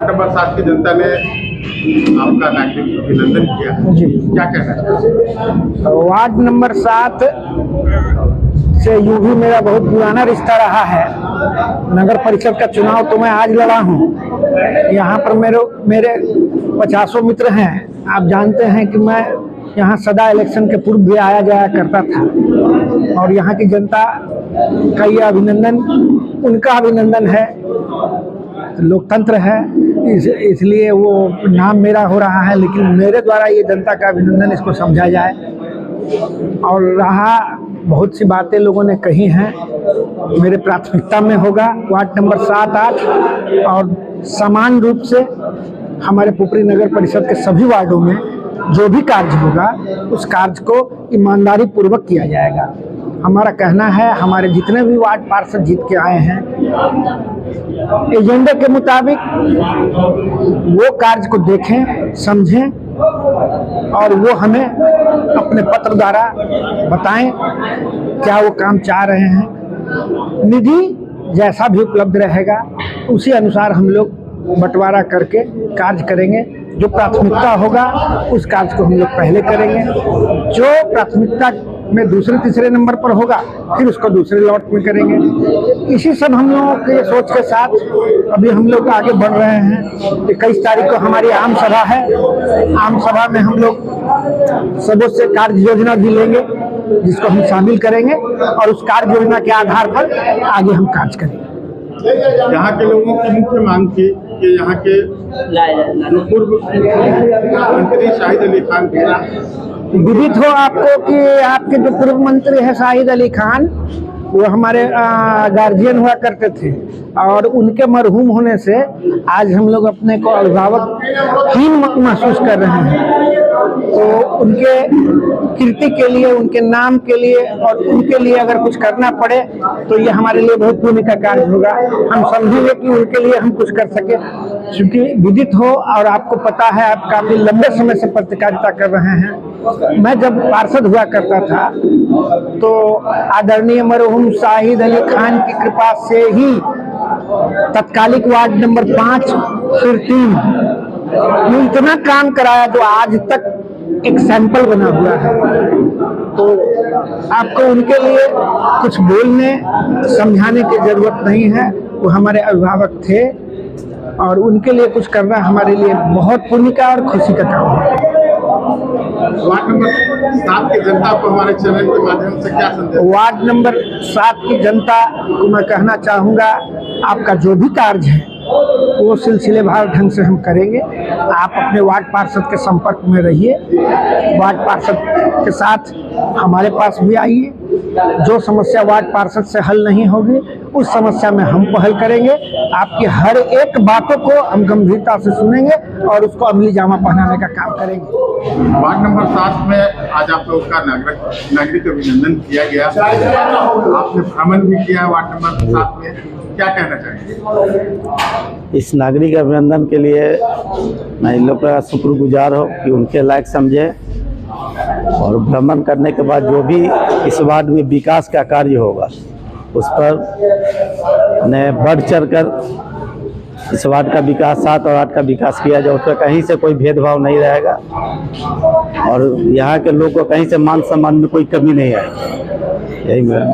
Number 7 की जनता ने आपका नागरिक अभिनंदन किया जी। क्या कहना चाहिए? वार्ड नंबर 7 से यूं भी मेरा बहुत पुराना रिश्ता रहा है। नगर परिषद का चुनाव तो मैं आज लड़ा हूं। यहाँ पर मेरे 50 मित्र हैं। आप जानते हैं कि मैं यहाँ सदा इलेक्शन के पूर्व भी आया जाया करता था और यहाँ की जनता का ये अभिनंदन उनका अभिनंदन है। लोकतंत्र है, इसलिए वो नाम मेरा हो रहा है, लेकिन मेरे द्वारा ये जनता का अभिनंदन इसको समझा जाए। और रहा बहुत सी बातें लोगों ने कही हैं, मेरे प्राथमिकता में होगा वार्ड नंबर 7, 8 और समान रूप से हमारे पुपरी नगर परिषद के सभी वार्डों में जो भी कार्य होगा उस कार्य को ईमानदारी पूर्वक किया जाएगा। हमारा कहना है, हमारे जितने भी वार्ड पार्षद जीत के आए हैं, एजेंडे के मुताबिक वो कार्य को देखें, समझें और वो हमें अपने पत्र द्वारा बताएं क्या वो काम चाह रहे हैं। निधि जैसा भी उपलब्ध रहेगा उसी अनुसार हम लोग बंटवारा करके कार्य करेंगे। जो प्राथमिकता होगा उस कार्य को हम लोग पहले करेंगे, जो प्राथमिकता में दूसरे तीसरे नंबर पर होगा फिर उसको दूसरे लॉट में करेंगे। इसी सब हम लोगों के सोच के साथ अभी हम लोग आगे बढ़ रहे हैं। 21 तारीख को हमारी आम सभा है। आम सभा में हम लोग सदस्य कार्य योजना भी लेंगे जिसको हम शामिल करेंगे और उस कार्य योजना के आधार पर आगे हम कार्य करेंगे। यहाँ के लोगों की मुख्य मांग थी कि यहाँ के पूर्व मंत्री शाहिद अली खान के विदित हो आपको कि आपके जो पूर्व मंत्री है शाहिद अली खान, वो हमारे गार्जियन हुआ करते थे और उनके मरहूम होने से आज हम लोग अपने को अभिभावकहीन महसूस कर रहे हैं। तो उनके कीर्ति के लिए, उनके नाम के लिए और उनके लिए अगर कुछ करना पड़े तो ये हमारे लिए बहुत पुण्य का कार्य होगा। हम समझेंगे कि उनके लिए हम कुछ कर सके, क्योंकि विदित हो और आपको पता है, आप काफी लंबे समय से पत्रकारिता कर रहे हैं। मैं जब पार्षद हुआ करता था तो आदरणीय मरहूम शाहिद अली खान की कृपा से ही तत्कालिक वार्ड नंबर 5 फिर 3 में इतना काम कराया जो आज तक एक सैंपल बना हुआ है। तो आपको उनके लिए कुछ बोलने समझाने की जरूरत नहीं है। वो हमारे अभिभावक थे और उनके लिए कुछ करना हमारे लिए बहुत पुण्य का और खुशी का काम है। वार्ड नंबर 7 की जनता को हमारे चैनल के माध्यम से क्या संदेश? वार्ड नंबर 7 की जनता को मैं कहना चाहूँगा, आपका जो भी कार्य है वो सिलसिलेवार ढंग से हम करेंगे। आप अपने वार्ड पार्षद के संपर्क में रहिए, वार्ड पार्षद के साथ हमारे पास भी आइए। जो समस्या वार्ड पार्षद से हल नहीं होगी उस समस्या में हम पहल करेंगे। आपकी हर एक बातों को हम गंभीरता से सुनेंगे और उसको अमली जामा पहनाने का काम करेंगे। वार्ड नंबर 7 में आज आप लोग का नागरिक अभिनंदन किया गया। आपने भ्रमण भी किया वार्ड नंबर 7 में, क्या कहना चाहेंगे? इस नागरिक अभिनंदन के लिए मैं इन लोग का शुक्रगुजार हूँ कि उनके लायक समझे और भ्रमण करने के बाद जो भी इस वार्ड में विकास का कार्य होगा उस पर उन्हें बढ़ चढ़कर इस वार्ड का विकास 7 और 8 का विकास किया जाए। उसमें कहीं से कोई भेदभाव नहीं रहेगा और यहाँ के लोग को कहीं से मान सम्मान में कोई कमी नहीं आएगी। यही मेरा